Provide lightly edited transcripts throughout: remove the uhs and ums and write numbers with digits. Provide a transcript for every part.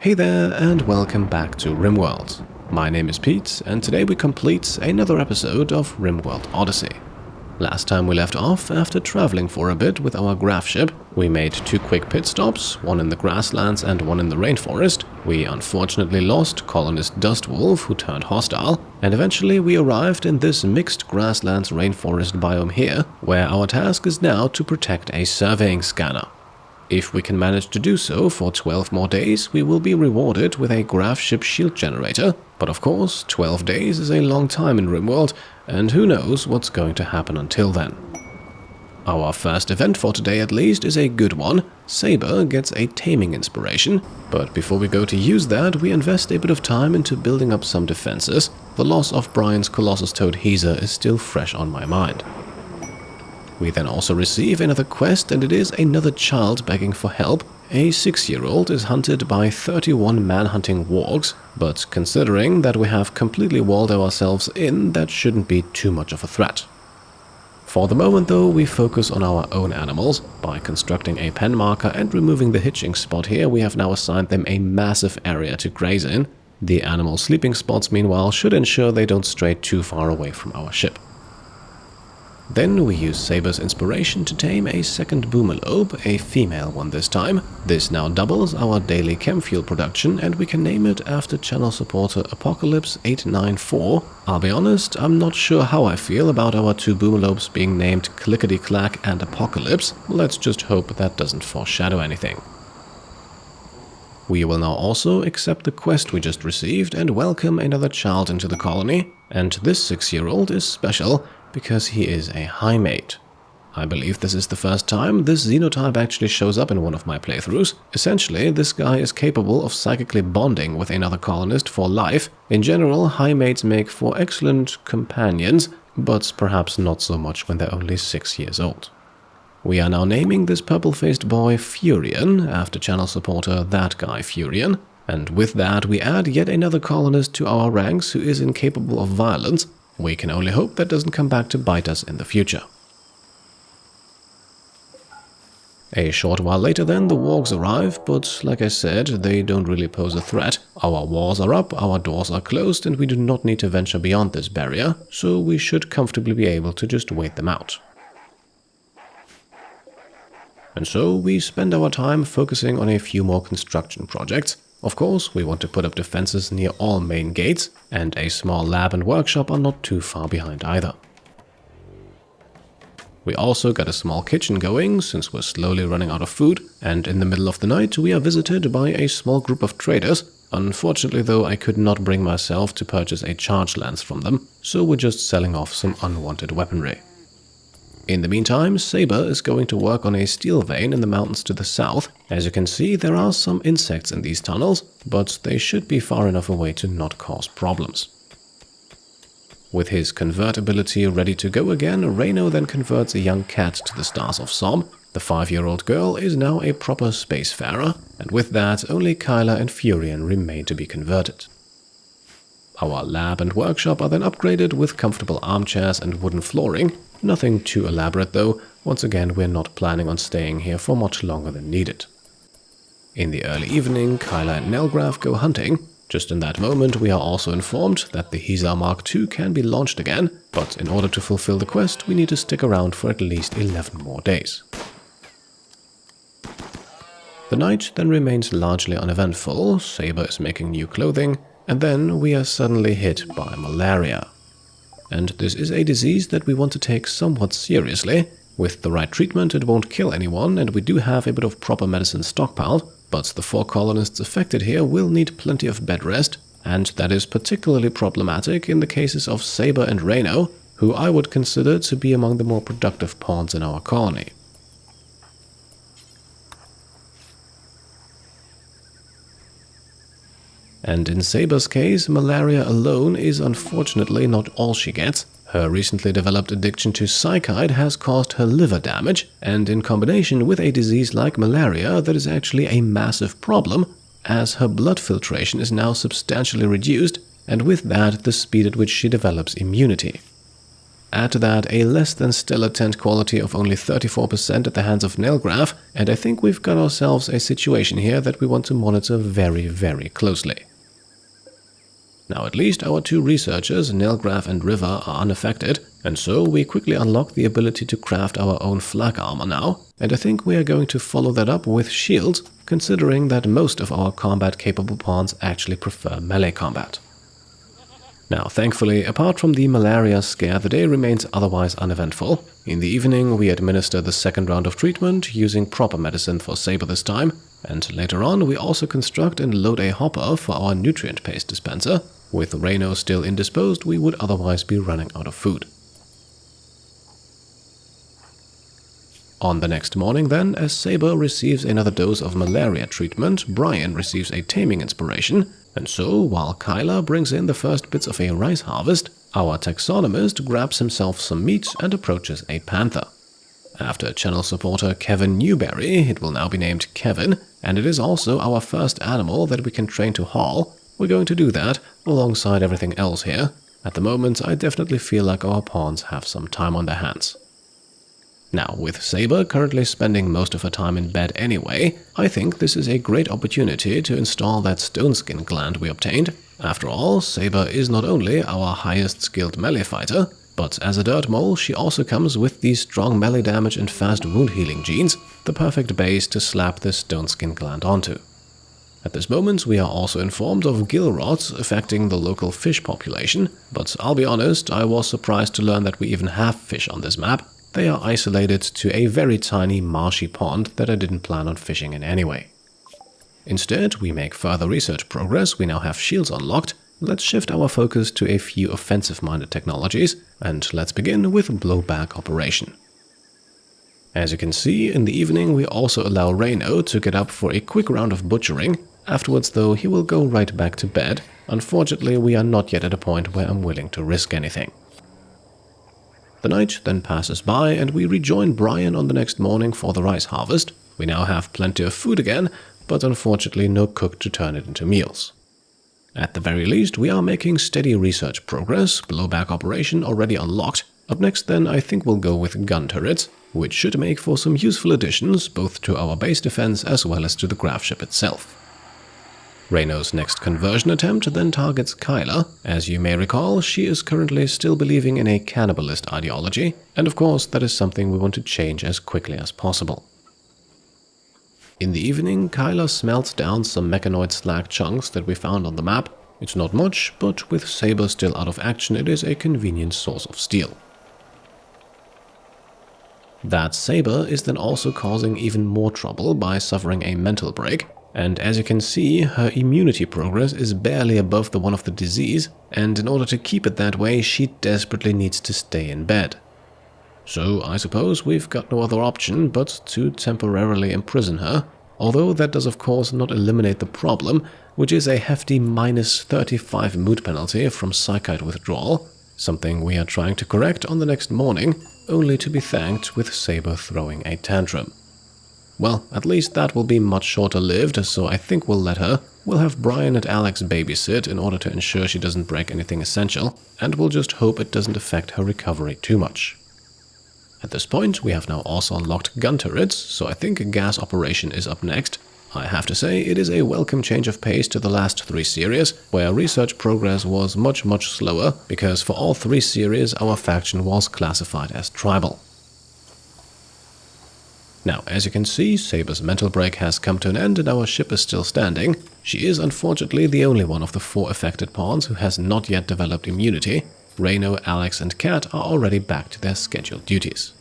Hey there and welcome back to Rimworld. My name is Pete and today we complete another episode of Rimworld Odyssey. Last time we left off, after traveling for a bit with our gravship, we made 2 quick pit stops, one in the Grasslands and one in the rainforest. We unfortunately lost colonist Dustwolf who turned hostile, and eventually we arrived in this mixed grasslands rainforest biome here, where our task is now to protect a surveying scanner. If we can manage to do so for 12 more days, we will be rewarded with a gravship shield generator, but of course 12 days is a long time in Rimworld, and who knows what's going to happen until then. Our first event for today at least is a good one. Saber gets a taming inspiration, but before we go to use that, we invest a bit of time into building up some defenses. The loss of Brian's Colossus Toad Heezer is still fresh on my mind. We then also receive another quest, and it is another child begging for help. A 6-year-old is hunted by 31 man-hunting wargs, but considering that we have completely walled ourselves in, that shouldn't be too much of a threat. For the moment though, we focus on our own animals. By constructing a pen marker and removing the hitching spot here, we have now assigned them a massive area to graze in. The animal sleeping spots meanwhile should ensure they don't stray too far away from our ship. Then we use Saber's inspiration to tame a second boomerlobe, a female one this time. This now doubles our daily chem fuel production, and we can name it after channel supporter Apocalypse894. I'll be honest, I'm not sure how I feel about our 2 boomerlobes being named Clickety-Clack and Apocalypse. Let's just hope that doesn't foreshadow anything. We will now also accept the quest we just received and welcome another child into the colony. And this 6-year-old is special because he is a highmate. I believe this is the first time this xenotype actually shows up in one of my playthroughs. Essentially, this guy is capable of psychically bonding with another colonist for life. In general, highmates make for excellent companions, but perhaps not so much when they're only 6 years old. We are now naming this purple-faced boy Furion, after channel supporter That Guy Furion, and with that we add yet another colonist to our ranks who is incapable of violence. We can only hope that doesn't come back to bite us in the future. A short while later then, the Wargs arrive, but like I said, they don't really pose a threat. Our walls are up, our doors are closed, and we do not need to venture beyond this barrier, so we should comfortably be able to just wait them out. And so we spend our time focusing on a few more construction projects. Of course, we want to put up defenses near all main gates, and a small lab and workshop are not too far behind either. We also got a small kitchen going, since we're slowly running out of food, and in the middle of the night we are visited by a small group of traders. Unfortunately though, I could not bring myself to purchase a charge lance from them, so we're just selling off some unwanted weaponry. In the meantime, Saber is going to work on a steel vein in the mountains to the south. As you can see, there are some insects in these tunnels, but they should be far enough away to not cause problems. With his convert ability ready to go again, Reno then converts a young cat to the Stars of Som. The 5-year-old girl is now a proper spacefarer, and with that, only Kyla and Furion remain to be converted. Our lab and workshop are then upgraded with comfortable armchairs and wooden flooring. Nothing too elaborate though. Once again, we're not planning on staying here for much longer than needed. In the early evening, Kyla and Nelgraf go hunting. Just in that moment, we are also informed that the Heezer Mark II can be launched again, but in order to fulfill the quest, we need to stick around for at least 11 more days. The night then remains largely uneventful. Saber is making new clothing, and then we are suddenly hit by malaria. And this is a disease that we want to take somewhat seriously. With the right treatment it won't kill anyone, and we do have a bit of proper medicine stockpiled, but the 4 colonists affected here will need plenty of bed rest, and that is particularly problematic in the cases of Saber and Reno, who I would consider to be among the more productive pawns in our colony. And in Saber's case, malaria alone is unfortunately not all she gets. Her recently developed addiction to cyanide has caused her liver damage, and in combination with a disease like malaria, that is actually a massive problem, as her blood filtration is now substantially reduced, and with that the speed at which she develops immunity. Add to that a less than stellar tent quality of only 34% at the hands of Nailgraph, and I think we've got ourselves a situation here that we want to monitor very, very closely. Now at least our two researchers, Nailgraph and River, are unaffected, and so we quickly unlock the ability to craft our own flak armor now, and I think we are going to follow that up with shields, considering that most of our combat-capable pawns actually prefer melee combat. Now, thankfully, apart from the malaria scare, the day remains otherwise uneventful. In the evening, we administer the second round of treatment, using proper medicine for Saber this time, and later on we also construct and load a hopper for our nutrient paste dispenser. With Reno still indisposed, we would otherwise be running out of food. On the next morning then, as Saber receives another dose of malaria treatment, Brian receives a taming inspiration, and so, while Kyla brings in the first bits of a rice harvest, our taxonomist grabs himself some meat and approaches a panther. After channel supporter Kevin Newberry, it will now be named Kevin, and it is also our first animal that we can train to haul. We're going to do that alongside everything else here. At the moment, I definitely feel like our pawns have some time on their hands. Now, with Saber currently spending most of her time in bed anyway, I think this is a great opportunity to install that stone skin gland we obtained. After all, Saber is not only our highest skilled melee fighter, but as a dirt mole she also comes with these strong melee damage and fast wound healing genes, the perfect base to slap this stone skin gland onto. At this moment we are also informed of gill rots affecting the local fish population, but I'll be honest, I was surprised to learn that we even have fish on this map. They are isolated to a very tiny marshy pond that I didn't plan on fishing in anyway. Instead, we make further research progress. We now have shields unlocked. Let's shift our focus to a few offensive-minded technologies, and let's begin with blowback operation. As you can see, in the evening we also allow Reno to get up for a quick round of butchering. Afterwards, though, he will go right back to bed. Unfortunately, we are not yet at a point where I'm willing to risk anything. The night then passes by and we rejoin Brian on the next morning for the rice harvest. We now have plenty of food again, but unfortunately no cook to turn it into meals. At the very least, we are making steady research progress, blowback operation already unlocked. Up next then, I think we'll go with gun turrets, which should make for some useful additions both to our base defense as well as to the gravship itself. Reno's next conversion attempt then targets Kyla. As you may recall, she is currently still believing in a cannibalist ideology, and of course that is something we want to change as quickly as possible. In the evening, Kyla smelts down some mechanoid slag chunks that we found on the map. It's not much, but with Saber still out of action, it is a convenient source of steel. That Saber is then also causing even more trouble by suffering a mental break. And as you can see, her immunity progress is barely above the one of the disease, and in order to keep it that way, she desperately needs to stay in bed. So I suppose we've got no other option but to temporarily imprison her, although that does of course not eliminate the problem, which is a hefty -35 mood penalty from psychite withdrawal, something we are trying to correct on the next morning, only to be thanked with Saber throwing a tantrum. Well, at least that will be much shorter-lived, so I think we'll let her. We'll have Brian and Alex babysit in order to ensure she doesn't break anything essential, and we'll just hope it doesn't affect her recovery too much. At this point, we have now also unlocked gun turrets, so I think gas operation is up next. I have to say, it is a welcome change of pace to the last 3 series, where research progress was much slower, because for all 3 series our faction was classified as tribal. Now, as you can see, Saber's mental break has come to an end and our ship is still standing. She is unfortunately the only one of the 4 affected pawns who has not yet developed immunity. Reno, Alex and Kat are already back to their scheduled duties.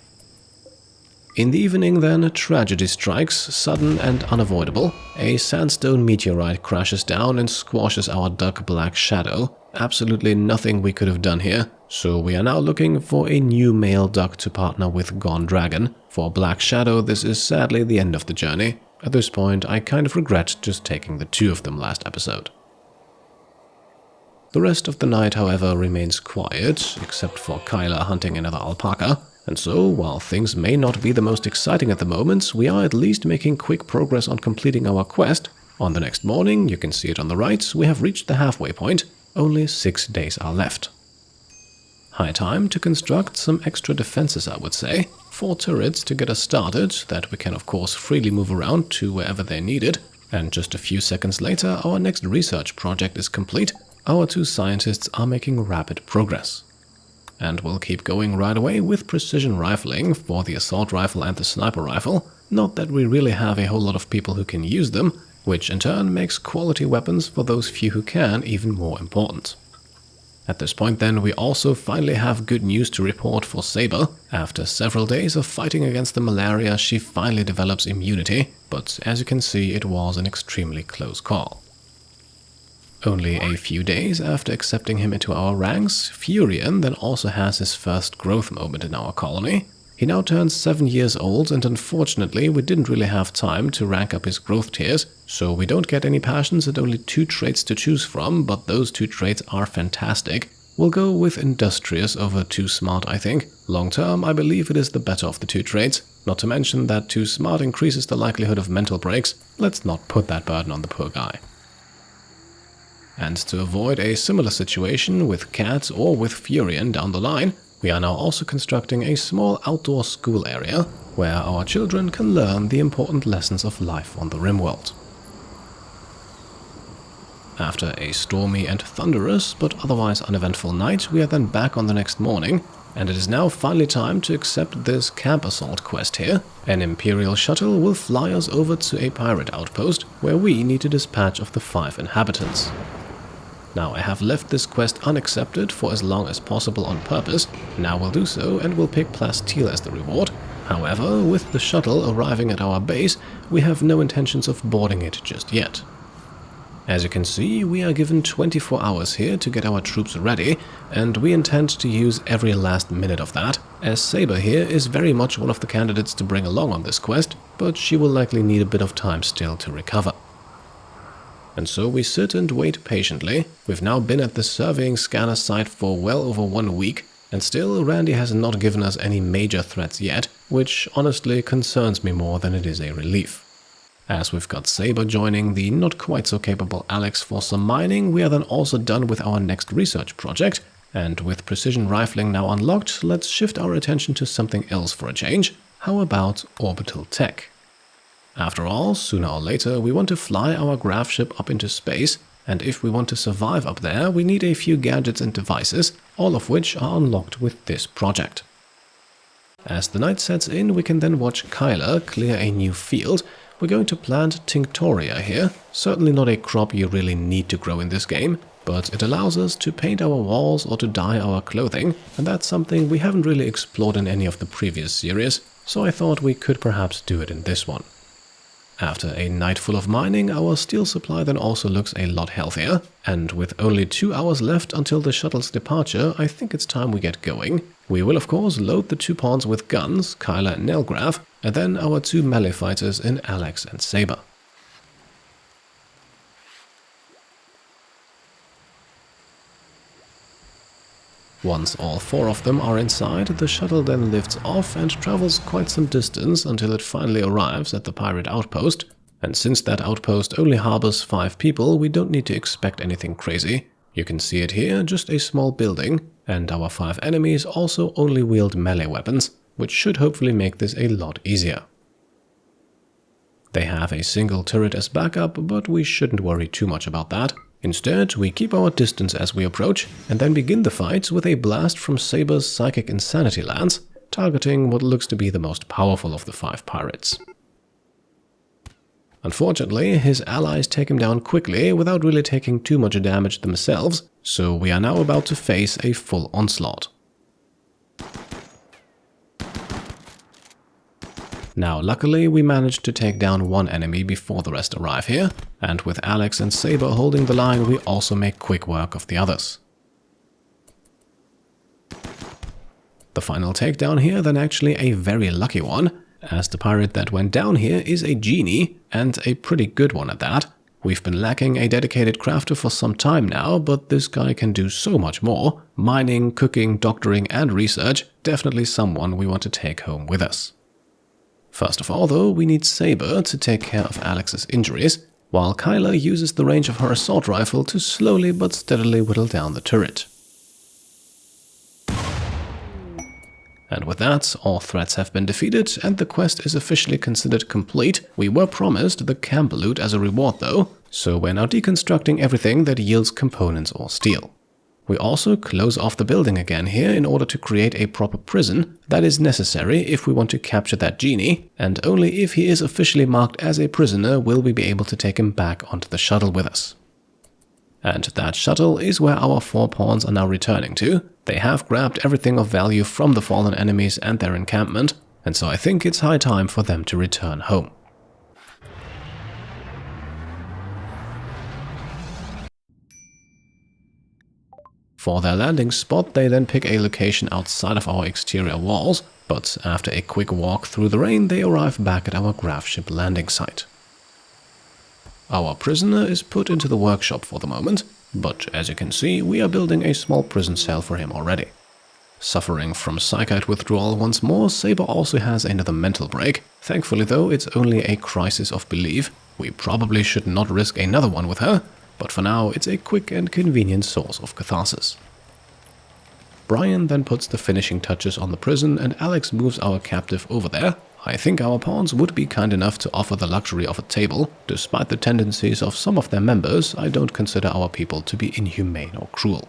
In the evening then, tragedy strikes, sudden and unavoidable. A sandstone meteorite crashes down and squashes our duck Black Shadow. Absolutely nothing we could have done here, so we are now looking for a new male duck to partner with Gone Dragon. For Black Shadow, this is sadly the end of the journey. At this point, I kind of regret just taking the 2 of them last episode. The rest of the night, however, remains quiet, except for Kyla hunting another alpaca. And so, while things may not be the most exciting at the moment, we are at least making quick progress on completing our quest. On the next morning, you can see it on the right, we have reached the halfway point. Only 6 days are left. High time to construct some extra defenses, I would say. 4 turrets to get us started, that we can of course freely move around to wherever they're needed. And just a few seconds later, our next research project is complete. Our 2 scientists are making rapid progress. And we'll keep going right away with precision rifling for the assault rifle and the sniper rifle. Not that we really have a whole lot of people who can use them, which in turn makes quality weapons for those few who can even more important. At this point then, we also finally have good news to report for Saber. After several days of fighting against the malaria, she finally develops immunity, but as you can see, it was an extremely close call. Only a few days after accepting him into our ranks, Furion then also has his first growth moment in our colony. He now turns 7 years old, and unfortunately we didn't really have time to rank up his growth tiers, so we don't get any passions and only 2 traits to choose from, but those 2 traits are fantastic. We'll go with industrious over too smart, I think. Long term, I believe it is the better of the 2 traits, not to mention that too smart increases the likelihood of mental breaks. Let's not put that burden on the poor guy. And to avoid a similar situation with Cat or with Furion down the line, we are now also constructing a small outdoor school area where our children can learn the important lessons of life on the Rimworld. After a stormy and thunderous but otherwise uneventful night, we are then back on the next morning, and it is now finally time to accept this camp assault quest here. An Imperial shuttle will fly us over to a pirate outpost where we need to dispatch of the 5 inhabitants. Now, I have left this quest unaccepted for as long as possible on purpose. Now we'll do so and we'll pick Plasteel as the reward. However, with the shuttle arriving at our base, we have no intentions of boarding it just yet. As you can see, we are given 24 hours here to get our troops ready, and we intend to use every last minute of that, as Saber here is very much one of the candidates to bring along on this quest, but she will likely need a bit of time still to recover. And so we sit and wait patiently. We've now been at the surveying scanner site for well over 1 week, and still Randy has not given us any major threats yet, which honestly concerns me more than it is a relief. As we've got Saber joining the not quite so capable Alex for some mining, we are then also done with our next research project, and with precision rifling now unlocked, let's shift our attention to something else for a change. How about orbital tech? After all, sooner or later we want to fly our gravship up into space, and if we want to survive up there, we need a few gadgets and devices, all of which are unlocked with this project. As the night sets in, we can then watch Kyler clear a new field. We're going to plant Tinctoria here, certainly not a crop you really need to grow in this game, but it allows us to paint our walls or to dye our clothing, and that's something we haven't really explored in any of the previous series, so I thought we could perhaps do it in this one. After a night full of mining, our steel supply then also looks a lot healthier, and with only 2 hours left until the shuttle's departure, I think it's time we get going. We will of course load the 2 pawns with guns, Kyler and Nelgraf, and then our 2 melee fighters in Alex and Saber. Once all 4 of them are inside, the shuttle then lifts off and travels quite some distance until it finally arrives at the pirate outpost. And since that outpost only harbors 5 people, we don't need to expect anything crazy. You can see it here, just a small building, and our 5 enemies also only wield melee weapons, which should hopefully make this a lot easier. They have a single turret as backup, but we shouldn't worry too much about that. Instead, we keep our distance as we approach, and then begin the fight with a blast from Saber's Psychic Insanity Lance, targeting what looks to be the most powerful of the 5 pirates. Unfortunately, his allies take him down quickly without really taking too much damage themselves, so we are now about to face a full onslaught. Now, luckily, we managed to take down 1 enemy before the rest arrive here, and with Alex and Saber holding the line, we also make quick work of the others. The final takedown here then actually a very lucky one, as the pirate that went down here is a genie, and a pretty good one at that. We've been lacking a dedicated crafter for some time now, but this guy can do so much more. Mining, cooking, doctoring and research, definitely someone we want to take home with us. First of all though, we need Saber to take care of Alex's injuries, while Kyler uses the range of her assault rifle to slowly but steadily whittle down the turret. And with that, all threats have been defeated and the quest is officially considered complete. We were promised the camp loot as a reward though, so we're now deconstructing everything that yields components or steel. We also close off the building again here in order to create a proper prison that is necessary if we want to capture that genie, and only if he is officially marked as a prisoner will we be able to take him back onto the shuttle with us. And that shuttle is where our 4 pawns are now returning to. They have grabbed everything of value from the fallen enemies and their encampment, and so I think it's high time for them to return home. For their landing spot, they then pick a location outside of our exterior walls, but after a quick walk through the rain, they arrive back at our gravship landing site. Our prisoner is put into the workshop for the moment, but as you can see, we are building a small prison cell for him already. Suffering from psychite withdrawal once more, Saber also has another mental break. Thankfully though, it's only a crisis of belief. We probably should not risk another one with her, but for now it's a quick and convenient source of catharsis. Brian then puts the finishing touches on the prison and Alex moves our captive over there. I think our pawns would be kind enough to offer the luxury of a table. Despite the tendencies of some of their members, I don't consider our people to be inhumane or cruel.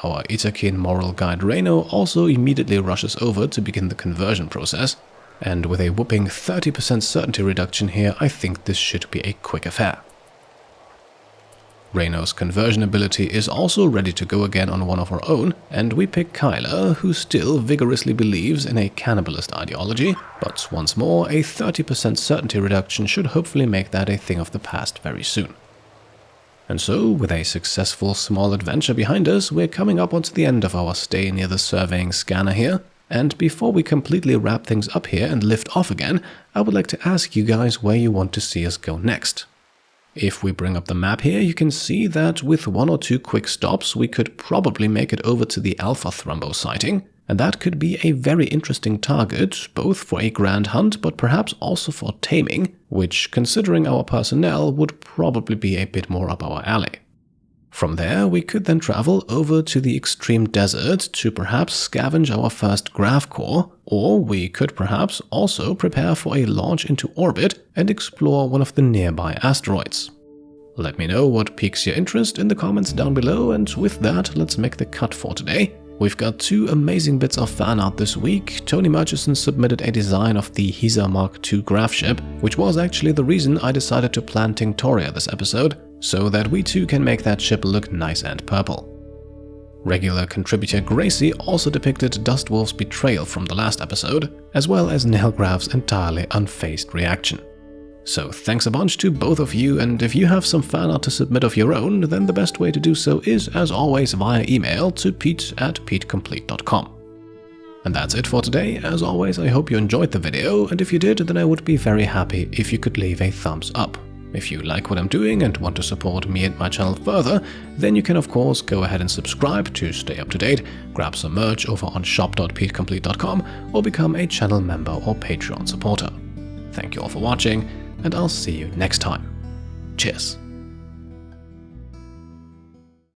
Our Itakin moral guide Reno also immediately rushes over to begin the conversion process, and with a whopping 30% certainty reduction here, I think this should be a quick affair. Reno's conversion ability is also ready to go again on one of our own, and we pick Kyla, who still vigorously believes in a cannibalist ideology, but once more, a 30% certainty reduction should hopefully make that a thing of the past very soon. And so, with a successful small adventure behind us, we're coming up onto the end of our stay near the surveying scanner here. And before we completely wrap things up here and lift off again, I would like to ask you guys where you want to see us go next. If we bring up the map here, you can see that with 1 or 2 quick stops, we could probably make it over to the Alpha Thrumbo sighting, and that could be a very interesting target, both for a grand hunt, but perhaps also for taming, which, considering our personnel, would probably be a bit more up our alley. From there, we could then travel over to the extreme desert to perhaps scavenge our first grav core, or we could perhaps also prepare for a launch into orbit and explore one of the nearby asteroids. Let me know what piques your interest in the comments down below, and with that, let's make the cut for today. We've got 2 amazing bits of fan art this week. Tony Murchison submitted a design of the Hisa Mark II gravship, which was actually the reason I decided to plan Tinctoria this episode, so that we too can make that ship look nice and purple. Regular contributor Gracie also depicted Dustwolf's betrayal from the last episode, as well as Nelgrav's entirely unfazed reaction. So thanks a bunch to both of you, and if you have some fan art to submit of your own, then the best way to do so is, as always, via email to pete@petecomplete.com. And that's it for today. As always, I hope you enjoyed the video, and if you did, then I would be very happy if you could leave a thumbs up. If you like what I'm doing and want to support me and my channel further, then you can of course go ahead and subscribe to stay up to date, grab some merch over on shop.petecomplete.com, or become a channel member or Patreon supporter. Thank you all for watching, and I'll see you next time. Cheers.